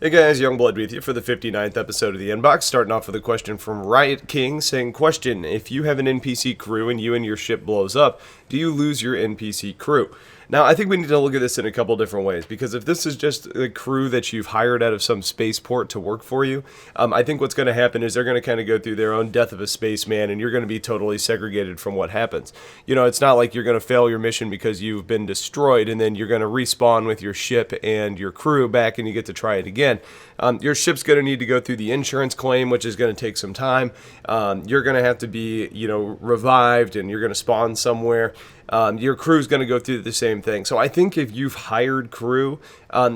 Hey guys, Youngblood with you for the 59th episode of the Inbox. Starting off with a question from Riot King saying, question, if you have an NPC crew and you and your ship blows up, do you lose your NPC crew? Now, I think we need to look at this in a couple different ways, because if this is just a crew that you've hired out of some spaceport to work for you, I think what's going to happen is they're going to kind of go through their own death of a spaceman, and you're going to be totally segregated from what happens. You know, it's not like you're going to fail your mission because you've been destroyed, and then you're going to respawn with your ship and your crew back, and you get to try it again. Your ship's going to need to go through the insurance claim, which is going to take some time. You're going to have to be, revived, and you're going to spawn somewhere. Your crew's going to go through the same thing. So I think if you've hired crew,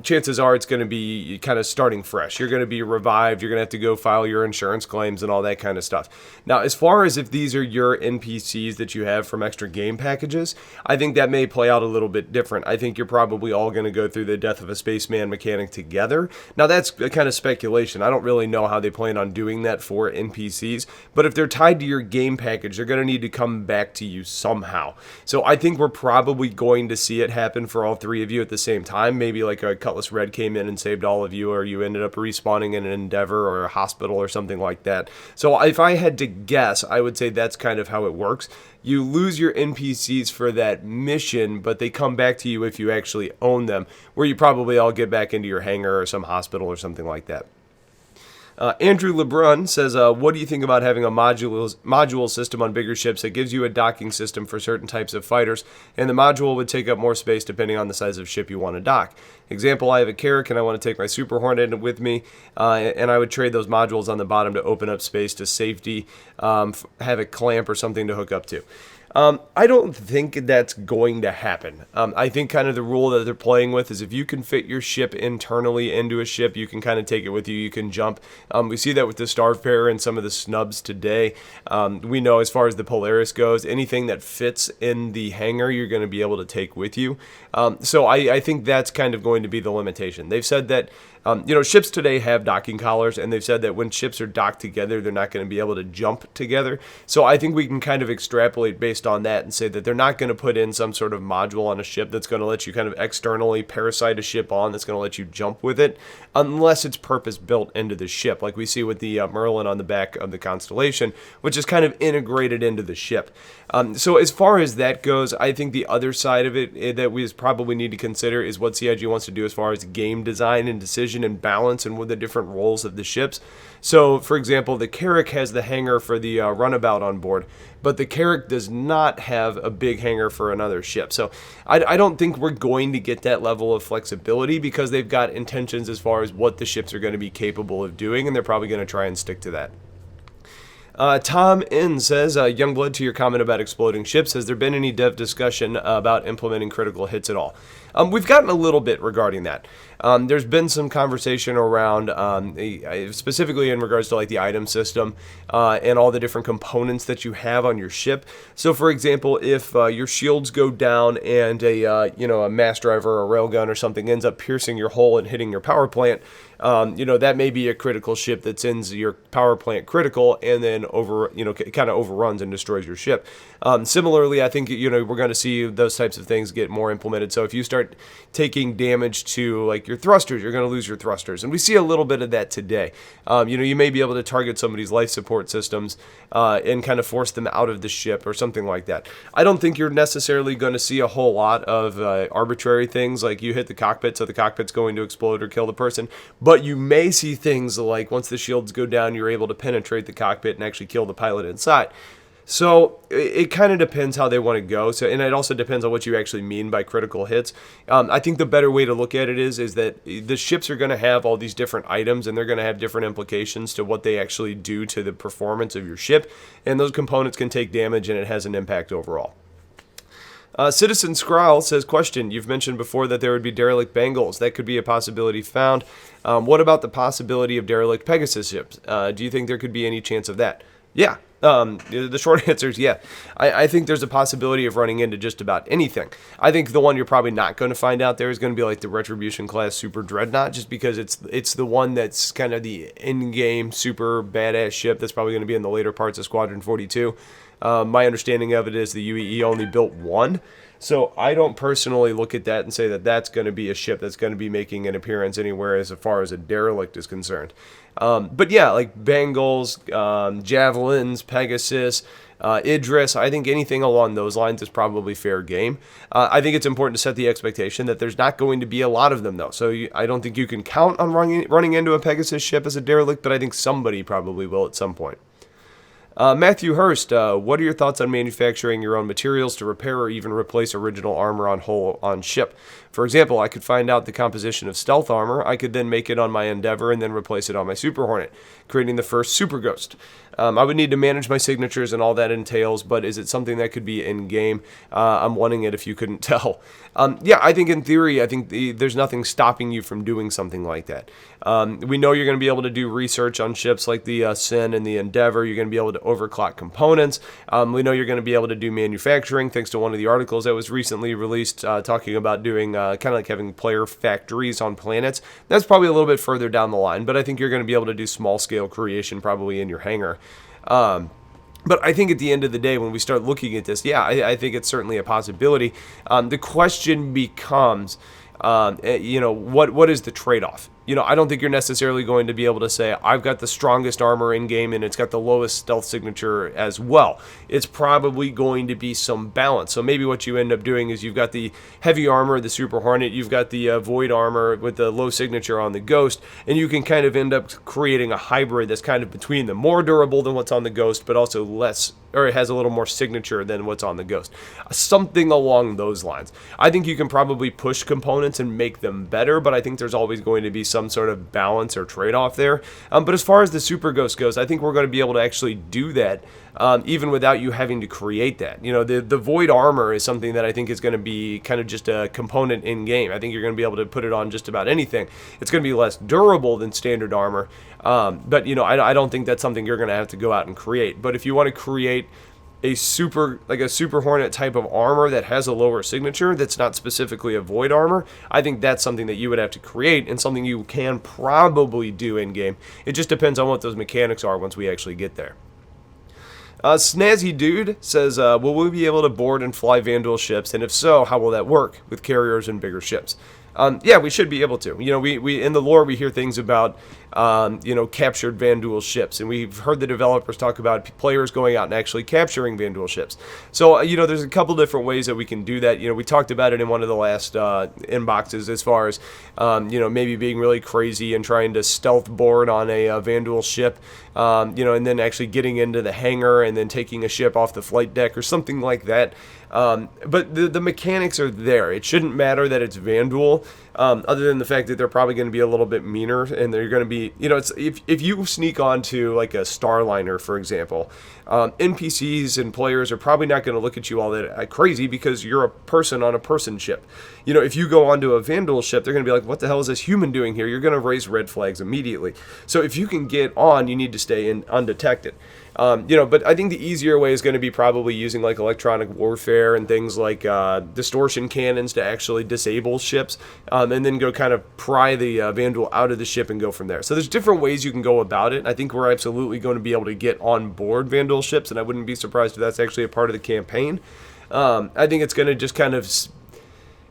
chances are it's going to be kind of starting fresh. You're going to be revived. You're going to have to go file your insurance claims and all that kind of stuff. Now, as far as if these are your NPCs that you have from extra game packages, I think that may play out a little bit different. I think you're probably all going to go through the death of a spaceman mechanic together. Now, that's a kind of speculation. I don't really know how they plan on doing that for NPCs, but if they're tied to your game package, they're going to need to come back to you somehow. So I think we're probably going to see it happen for all three of you at the same time. Maybe like a Cutlass Red came in and saved all of you, or you ended up respawning in an Endeavor or a hospital or something like that. So if I had to guess, I would say that's kind of how it works. You lose your NPCs for that mission, but they come back to you if you actually own them, where you probably all get back into your hangar or some hospital or something like that. Andrew LeBrun says, what do you think about having a module system on bigger ships that gives you a docking system for certain types of fighters, and the module would take up more space depending on the size of ship you want to dock? Example, I have a Carrack and I want to take my Super Hornet with me, and I would trade those modules on the bottom to open up space to safety, have a clamp or something to hook up to. I don't think that's going to happen. I think kind of the rule that they're playing with is if you can fit your ship internally into a ship, you can kind of take it with you. You can jump. We see that with the Starfarer and some of the snubs today. We know as far as the Polaris goes, anything that fits in the hangar, you're going to be able to take with you. So I think that's kind of going to be the limitation. They've said that ships today have docking collars, and they've said that when ships are docked together, they're not going to be able to jump together. So I think we can kind of extrapolate based on that and say that they're not going to put in some sort of module on a ship that's going to let you kind of externally parasite a ship on, that's going to let you jump with it, unless it's purpose built into the ship, like we see with the Merlin on the back of the Constellation, which is kind of integrated into the ship. So as far as that goes, I think the other side of it that we probably need to consider is what CIG wants to do as far as game design and decision and balance and with the different roles of the ships. So, for example, the Carrack has the hangar for the runabout on board, but the Carrack does not have a big hangar for another ship. So I don't think we're going to get that level of flexibility because they've got intentions as far as what the ships are going to be capable of doing, and they're probably going to try and stick to that. Tom N says, Youngblood, to your comment about exploding ships, has there been any dev discussion about implementing critical hits at all? We've gotten a little bit regarding that. There's been some conversation around, specifically in regards to like the item system and all the different components that you have on your ship. So, for example, if your shields go down and a mass driver or a railgun or something ends up piercing your hull and hitting your power plant, that may be a critical ship that sends your power plant critical and then kind of overruns and destroys your ship. Similarly, I think we're going to see those types of things get more implemented. So if you start taking damage to like your thrusters, you're going to lose your thrusters, and we see a little bit of that today. You may be able to target somebody's life support systems and kind of force them out of the ship or something like that. I don't think you're necessarily going to see a whole lot of arbitrary things like you hit the cockpit, so the cockpit's going to explode or kill the person. But you may see things like once the shields go down, you're able to penetrate the cockpit and actually kill the pilot inside. So it kind of depends how they want to go. So, and it also depends on what you actually mean by critical hits. I think the better way to look at it is that the ships are going to have all these different items, and they're going to have different implications to what they actually do to the performance of your ship. And those components can take damage, and it has an impact overall. Citizen Skrull says, question, you've mentioned before that there would be derelict Bengals. That could be a possibility found. What about the possibility of derelict Pegasus ships? Do you think there could be any chance of that? Yeah, The short answer is yeah. I think there's a possibility of running into just about anything. I think the one you're probably not going to find out there is going to be like the Retribution class Super Dreadnought, just because it's the one that's kind of the in-game super badass ship that's probably going to be in the later parts of Squadron 42. My understanding of it is the UEE only built one. So I don't personally look at that and say that that's going to be a ship that's going to be making an appearance anywhere as far as a derelict is concerned. But yeah, like Bengals, Javelins, Pegasus, Idris, I think anything along those lines is probably fair game. I think it's important to set the expectation that there's not going to be a lot of them, though. So I don't think you can count on running into a Pegasus ship as a derelict, but I think somebody probably will at some point. Matthew Hurst, what are your thoughts on manufacturing your own materials to repair or even replace original armor on ship? For example, I could find out the composition of stealth armor. I could then make it on my Endeavor and then replace it on my Super Hornet, creating the first Super Ghost. I would need to manage my signatures and all that entails, but is it something that could be in-game? I'm wanting it if you couldn't tell. Yeah, I think in theory, there's nothing stopping you from doing something like that. We know you're going to be able to do research on ships like the Sin and the Endeavor. You're going to be able to overclock components. We know you're going to be able to do manufacturing, thanks to one of the articles that was recently released talking about doing kind of like having player factories on planets. That's probably a little bit further down the line, but I think you're going to be able to do small-scale creation probably in your hangar. But I think at the end of the day, when we start looking at this, yeah, I think it's certainly a possibility. The question becomes, what is the trade-off? I don't think you're necessarily going to be able to say, I've got the strongest armor in-game and it's got the lowest stealth signature as well. It's probably going to be some balance. So maybe what you end up doing is you've got the heavy armor, the Super Hornet, you've got the void armor with the low signature on the Ghost, and you can kind of end up creating a hybrid that's kind of between them, more durable than what's on the Ghost, but also less, or it has a little more signature than what's on the Ghost. Something along those lines. I think you can probably push components and make them better, but I think there's always going to be some sort of balance or trade-off there. But as far as the Super Ghost goes, I think we're going to be able to actually do that even without you having to create that. The void armor is something that I think is going to be kind of just a component in-game. I think you're going to be able to put it on just about anything. It's going to be less durable than standard armor, but I don't think that's something you're going to have to go out and create. But if you want to create a Super Hornet type of armor that has a lower signature that's not specifically a void armor, I think that's something that you would have to create and something you can probably do in-game. It just depends on what those mechanics are once we actually get there. Snazzy Dude says, will we be able to board and fly vanduul ships, and if so, how will that work with carriers and bigger ships? Yeah, we should be able to. We in the lore we hear things about captured vanduul ships, and we've heard the developers talk about players going out and actually capturing vanduul ships. So there's a couple different ways that we can do that. We talked about it in one of the last inboxes as far as maybe being really crazy and trying to stealth board on a vanduul ship, and then actually getting into the hangar and then taking a ship off the flight deck or something like that. But the mechanics are there. It shouldn't matter that it's vanduul, other than the fact that they're probably going to be a little bit meaner, and they're going to be, it's if you sneak onto like a Starliner, for example, NPCs and players are probably not going to look at you all that crazy because you're a person on a person ship. If you go onto a vanduul ship, they're going to be like, what the hell is this human doing here? You're going to raise red flags immediately. So if you can get on, you need to stay in undetected. But I think the easier way is going to be probably using like electronic warfare and things like distortion cannons to actually disable ships, and then go kind of pry the vanduul out of the ship and go from there. So there's different ways you can go about it. I think we're absolutely going to be able to get on board vanduul ships, and I wouldn't be surprised if that's actually a part of the campaign. I think it's going to just kind of...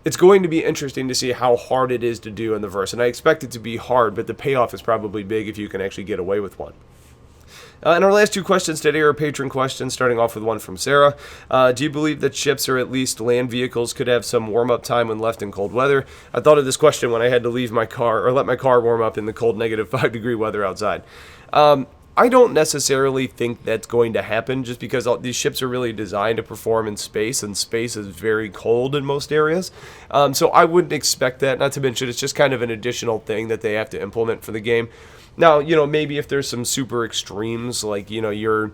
It's going to be interesting to see how hard it is to do in the verse, and I expect it to be hard, but the payoff is probably big if you can actually get away with one. And our last two questions today are patron questions, starting off with one from Sarah. Do you believe that ships or at least land vehicles could have some warm-up time when left in cold weather? I thought of this question when I had to leave my car, or let my car warm up in the cold -5-degree weather outside. I don't necessarily think that's going to happen, just because these ships are really designed to perform in space, and space is very cold in most areas. So I wouldn't expect that, not to mention it's just kind of an additional thing that they have to implement for the game. Now, maybe if there's some super extremes, like, you're,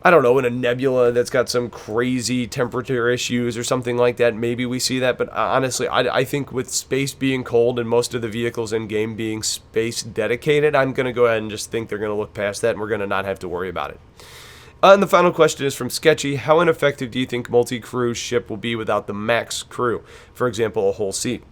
I don't know, in a nebula that's got some crazy temperature issues or something like that, maybe we see that. But honestly, I think with space being cold and most of the vehicles in game being space dedicated, I'm going to go ahead and just think they're going to look past that and we're going to not have to worry about it. And the final question is from Sketchy. How ineffective do you think multi-crew ship will be without the max crew? For example, a whole sea.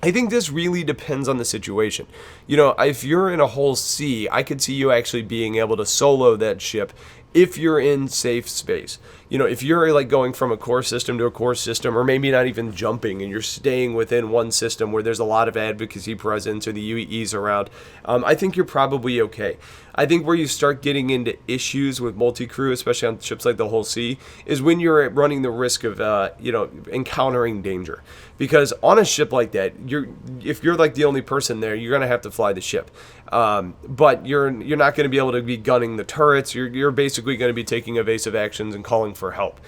I think this really depends on the situation. You know, if you're in a whole sea, I could see you actually being able to solo that ship if you're in safe space. You know, if you're like going from a core system to a core system, or maybe not even jumping, and you're staying within one system where there's a lot of advocacy presence or the UEEs around, I think you're probably okay. I think where you start getting into issues with multi-crew, especially on ships like the Whole Sea, is when you're running the risk of, encountering danger. Because on a ship like that, if you're like the only person there, you're gonna have to fly the ship. But you're not going to be able to be gunning the turrets. You're basically going to be taking evasive actions and calling for help.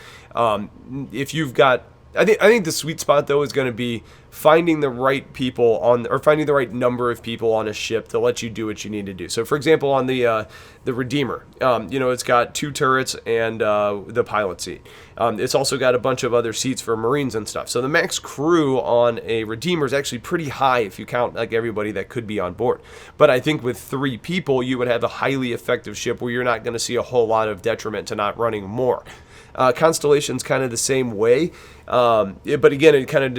If you've got, I think the sweet spot though is going to be finding the right people or finding the right number of people on a ship to let you do what you need to do. So, for example, on the Redeemer, it's got 2 turrets and the pilot seat. It's also got a bunch of other seats for Marines and stuff. So the max crew on a Redeemer is actually pretty high if you count like everybody that could be on board. But I think with 3 people, you would have a highly effective ship where you're not going to see a whole lot of detriment to not running more. Constellation's kind of the same way, but again, it kind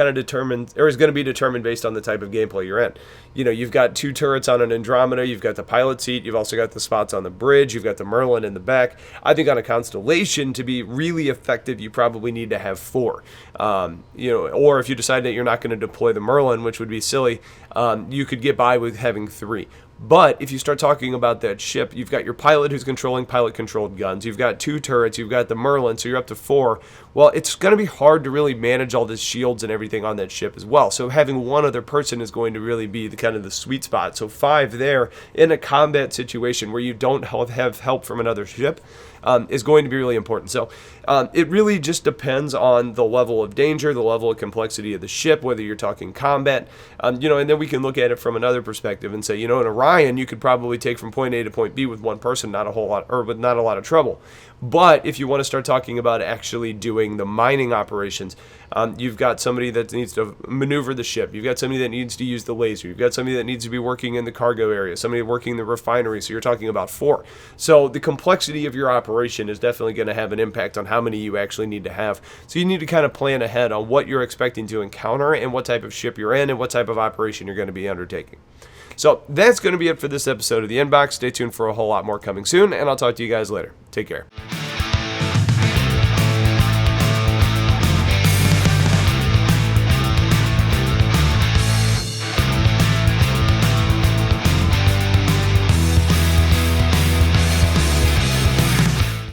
of determines, or is going to be determined based on the type of gameplay you're in. You know, you've got 2 turrets on an Andromeda, you've got the pilot seat, you've also got the spots on the bridge, you've got the Merlin in the back. I think on a Constellation, to be really effective, you probably need to have 4. Or if you decide that you're not going to deploy the Merlin, which would be silly, you could get by with having 3. But if you start talking about that ship, you've got your pilot who's controlling pilot-controlled guns. You've got 2 turrets. You've got the Merlin, so you're up to 4. Well, it's going to be hard to really manage all the shields and everything on that ship as well. So having one other person is going to really be the kind of the sweet spot. So 5 there in a combat situation where you don't have help from another ship is going to be really important. So it really just depends on the level of danger, the level of complexity of the ship, whether you're talking combat, and then we can look at it from another perspective and say, in Orion, you could probably take from point A to point B with one person, not a whole lot, or with not a lot of trouble. But if you want to start talking about actually doing the mining operations, you've got somebody that needs to maneuver the ship. You've got somebody that needs to use the laser. You've got somebody that needs to be working in the cargo area, somebody working in the refinery. So you're talking about 4. So the complexity of your operation is definitely going to have an impact on how many you actually need to have. So you need to kind of plan ahead on what you're expecting to encounter and what type of ship you're in and what type of operation you're going to be undertaking. So that's going to be it for this episode of The Inbox. Stay tuned for a whole lot more coming soon, and I'll talk to you guys later. Take care.